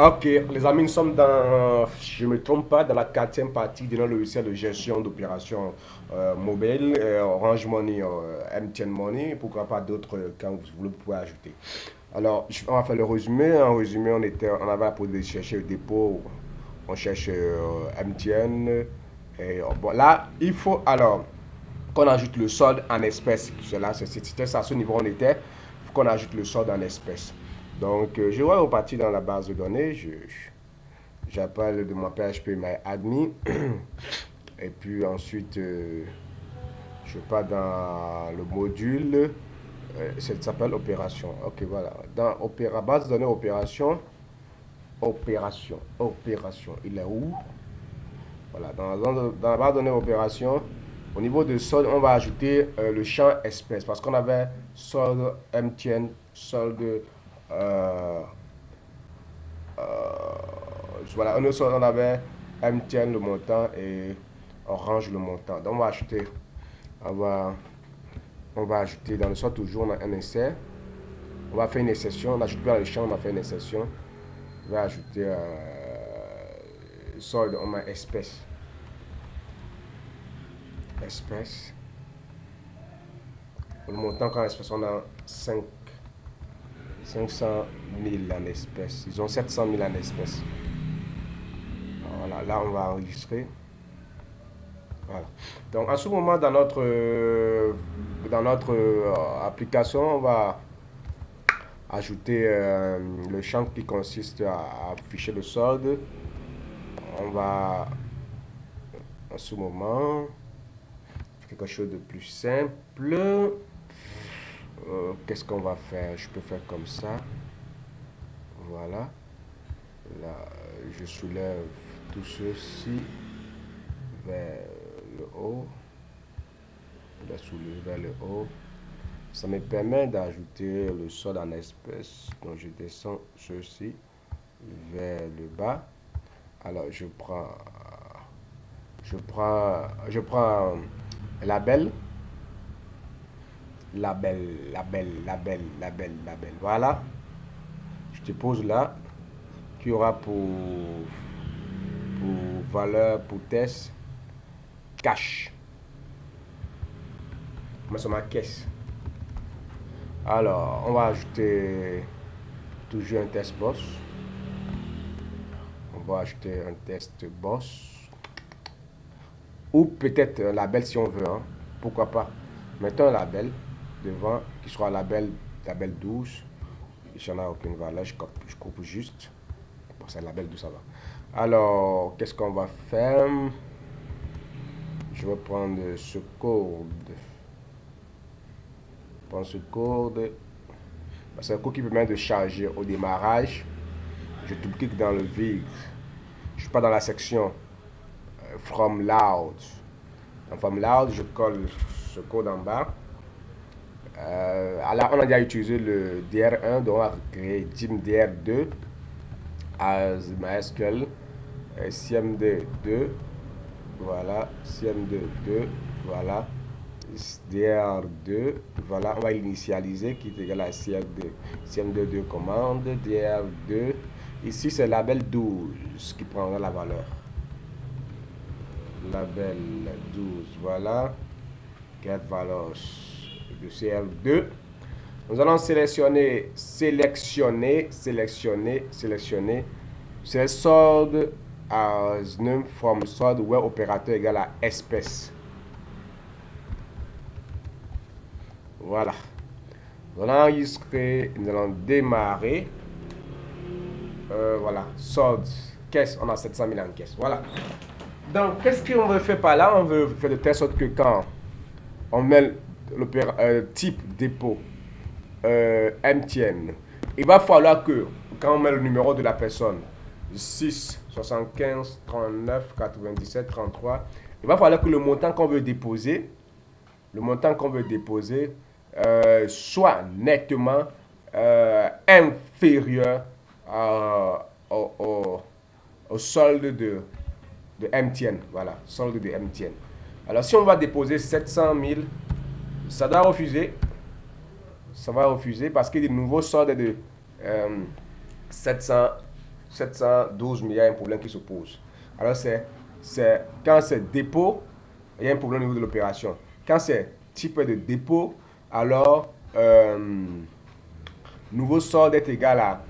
Ok, les amis, nous sommes dans, je ne me trompe pas, dans la quatrième partie de notre logiciel de gestion d'opérations mobile, Orange Money, MTN Money, pourquoi pas d'autres quand vous pouvez ajouter. Alors, on va faire le résumé. En résumé, on avait pour chercher le dépôt, on cherche MTN. Et, bon, là, il faut alors qu'on ajoute le solde en espèces. C'était ça, à ce niveau où on était. Il faut qu'on ajoute le solde en espèces. Donc, je vais repartir dans la base de données. J'appelle de mon PHP MyAdmin. Et puis ensuite, je pars dans le module. Ça s'appelle opération. Ok, voilà. Dans base de données opération. Opération. Il est où? Voilà. Dans la base de données opération. Au niveau de solde, on va ajouter le champ espèce parce qu'on avait solde MTN, solde. Voilà, on avait MTN le montant et Orange le montant. Donc on va, on va ajouter dans le solde toujours, on a un essai. On va faire une exception, on ajoute bien le champ, on va faire une exception. On va ajouter solde, on a espèce. Espèce. Le montant qu'en espèce, on a 500 000 en espèces. Ils ont 700 000 en espèces. Voilà, là on va enregistrer. Voilà. Donc à ce moment dans notre application, on va ajouter le champ qui consiste à afficher le solde. On va en ce moment quelque chose de plus simple. Qu'est-ce qu'on va faire? Je peux faire comme ça. Voilà. Là, je soulève tout ceci vers le haut. Je soulever vers le haut. Ça me permet d'ajouter le solde en espèces. Donc je descends ceci vers le bas. Alors je prends label. Voilà. Je dépose là. Qui aura pour valeur, pour test, cash. Moi, c'est ma caisse. Alors, on va ajouter toujours un test boss. On va ajouter un test boss. Ou peut-être un label si on veut. Hein. Pourquoi pas. Mettons un label devant qui sera label 12. Ici, on n'a aucune valeur. Je coupe juste. Bon, c'est un label 12, ça va. Alors, qu'est-ce qu'on va faire? Je vais prendre ce code. C'est un code qui permet de charger au démarrage. Je double-clique dans le vide. Je suis pas dans la section From Loud. Dans From Loud, je colle ce code en bas. Alors, on a déjà utilisé le DR1, donc on va créer dim DR2 as MySQL CMD2. Voilà, CMD2, voilà, DR2, voilà, on va l'initialiser qui est égal à CMD2 commande, DR2, ici c'est label 12 qui prendra la valeur, label 12, voilà, get valeur de CR2, nous allons sélectionner, c'est solde as name from solde where opérateur égale à espèce. Voilà. Nous allons enregistrer, nous allons démarrer. Voilà, solde, caisse, on a 700 000 en caisse. Voilà. Donc, qu'est-ce qu'on veut faire par là? On veut faire de telle sorte que quand on met type dépôt MTN, il va falloir que quand on met le numéro de la personne 6 75 39 97 33, il va falloir que le montant qu'on veut déposer, soit nettement inférieur au solde de MTN. Voilà, solde de MTN. Alors si on va déposer 700 000, ça doit refuser. Ça va refuser parce que le nouveau solde de 700 712, mais il y a un problème qui se pose. Alors, quand c'est dépôt, il y a un problème au niveau de l'opération. Quand c'est type de dépôt, alors nouveau solde est égal à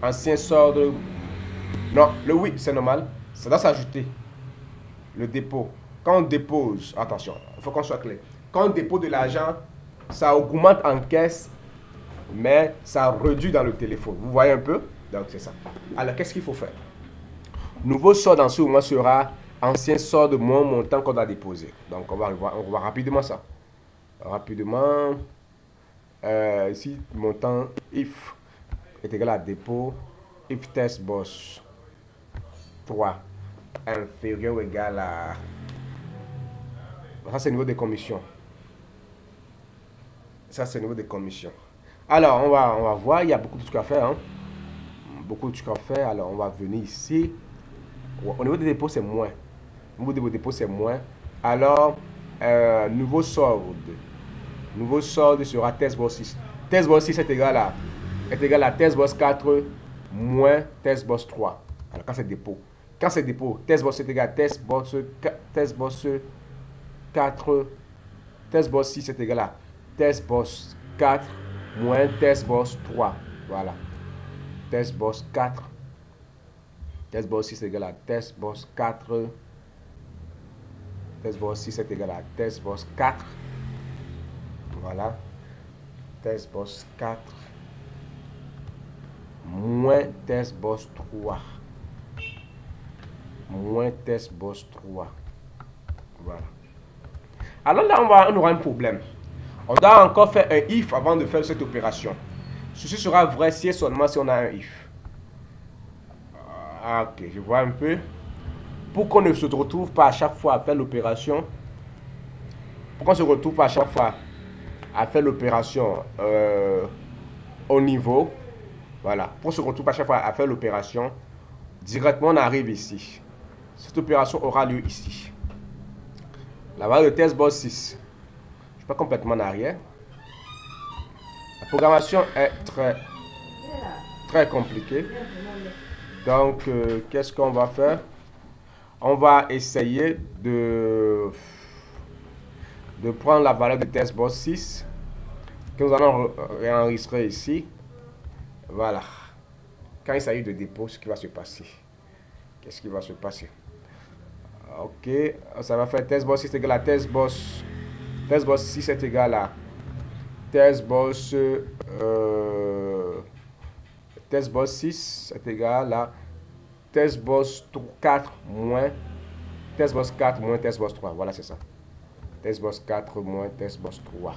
ancien solde. Non, le oui, c'est normal. Ça doit s'ajouter. Le dépôt. Quand on dépose, attention, il faut qu'on soit clair. Quand on dépose de l'argent, ça augmente en caisse, mais ça réduit dans le téléphone. Vous voyez un peu? Donc, c'est ça. Alors, qu'est-ce qu'il faut faire? Nouveau solde en ce moment sera ancien solde moins montant qu'on a déposé. Donc, on va voir rapidement ça. Rapidement, ici, montant if est égal à dépôt, if test boss 3 inférieur ou égal à... Ça, c'est le niveau des commissions. Ça, c'est le niveau des commissions. Alors, on va voir, il y a beaucoup de trucs à faire. Hein. Beaucoup de trucs à faire. Alors, on va venir ici. Au niveau des dépôts, c'est moins. Au niveau des dépôts, c'est moins. Alors, nouveau solde. Nouveau solde sera test boss 6. Test boss 6 est égal à test boss 4 moins test boss 3. Alors, quand c'est dépôt. Quand c'est dépôt, test boss est égal à test boss 4. Test boss 6 est égal à test boss 4 moins test boss 3. Voilà. Test boss 4. Test boss 6 est égal à test boss 4. Test boss 6 est égal à test boss 4. Voilà. Test boss 4 moins test boss 3. Moins test boss 3. Voilà. Alors là, on aura un problème. On doit encore faire un if avant de faire cette opération. Ceci sera vrai si et seulement si on a un if. Ok, je vois un peu. Pour qu'on ne se retrouve pas à chaque fois à faire l'opération. Pour qu'on se retrouve pas à chaque fois à faire l'opération au niveau. Voilà. Pour se retrouver à chaque fois à faire l'opération, directement on arrive ici. Cette opération aura lieu ici. La valeur de test boss 6. Je ne suis pas complètement en arrière. La programmation est très compliquée. Donc, qu'est-ce qu'on va faire? On va essayer de prendre la valeur de test boss 6 que nous allons réenregistrer ici. Voilà. Quand il s'agit de dépôt, ce qui va se passer. Qu'est-ce qui va se passer? Ok, ça va faire test boss 6 est égal à test boss 6 est égal à test boss 6 est égal à test boss 4 moins test boss 4 moins test boss 3. Voilà, c'est ça. Test boss 4 moins test boss 3.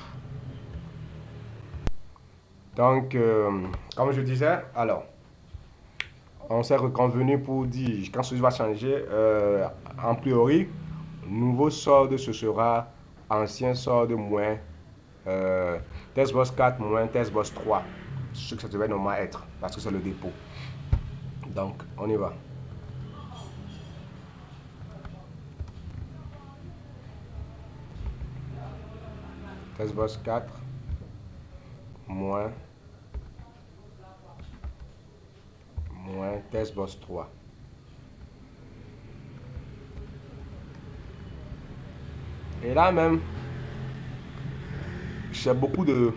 Donc, comme je disais, alors, on s'est reconvenu pour dire, quand ceci va changer, en priori, nouveau solde, ce sera ancien solde moins test boss 4 moins test boss 3. Ce que ça devait normalement être, parce que c'est le dépôt. Donc, on y va. Test boss 4 moins test boss 3. Et là même, j'ai beaucoup de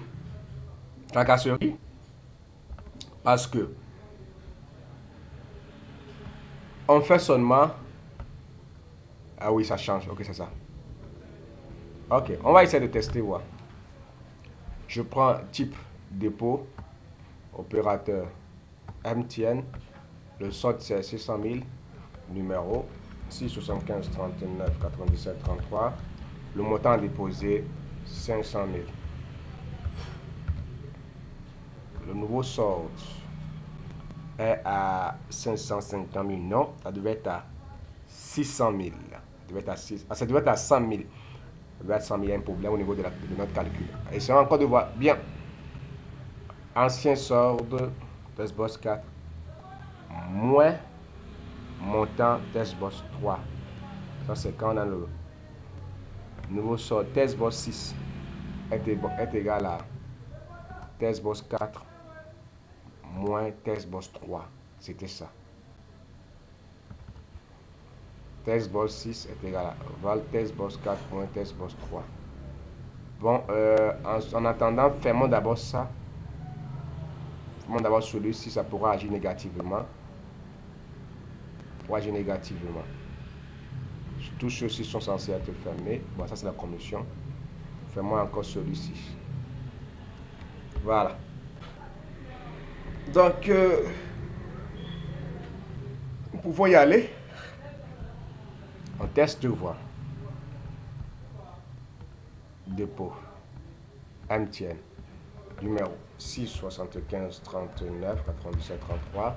tracasseries parce que on fait seulement... Ah oui, ça change. Ok, c'est ça. Ok, on va essayer de tester, voir. Je prends type dépôt, opérateur MTN, le solde c'est 600 000, numéro 675 39 97 33, le montant déposé 500 000. Le nouveau solde est à 550 000, non, ça devait être à 600 000, ça devait être à 100 000. Ça devait être 100 000, il y a un problème au niveau de notre calcul. Essayons encore de voir. Bien. Ancien solde, test boss 4, moins montant test boss 3. Ça, c'est quand on a le nouveau solde. Test boss 6 est égal à test boss 4 moins test boss 3. C'était ça. Test boss 6 est égal à val test boss 4 moins test boss 3. Bon, en attendant, fermons d'abord ça. Fermons d'abord celui-ci, ça pourra agir négativement. Pour agir négativement. Tous ceux-ci sont censés être fermés. Bon, ça c'est la commission. Fermons encore celui-ci. Voilà. Donc, nous pouvons y aller. On teste de voir. Dépôt. MTN. Numéro 6 75 39 97 33.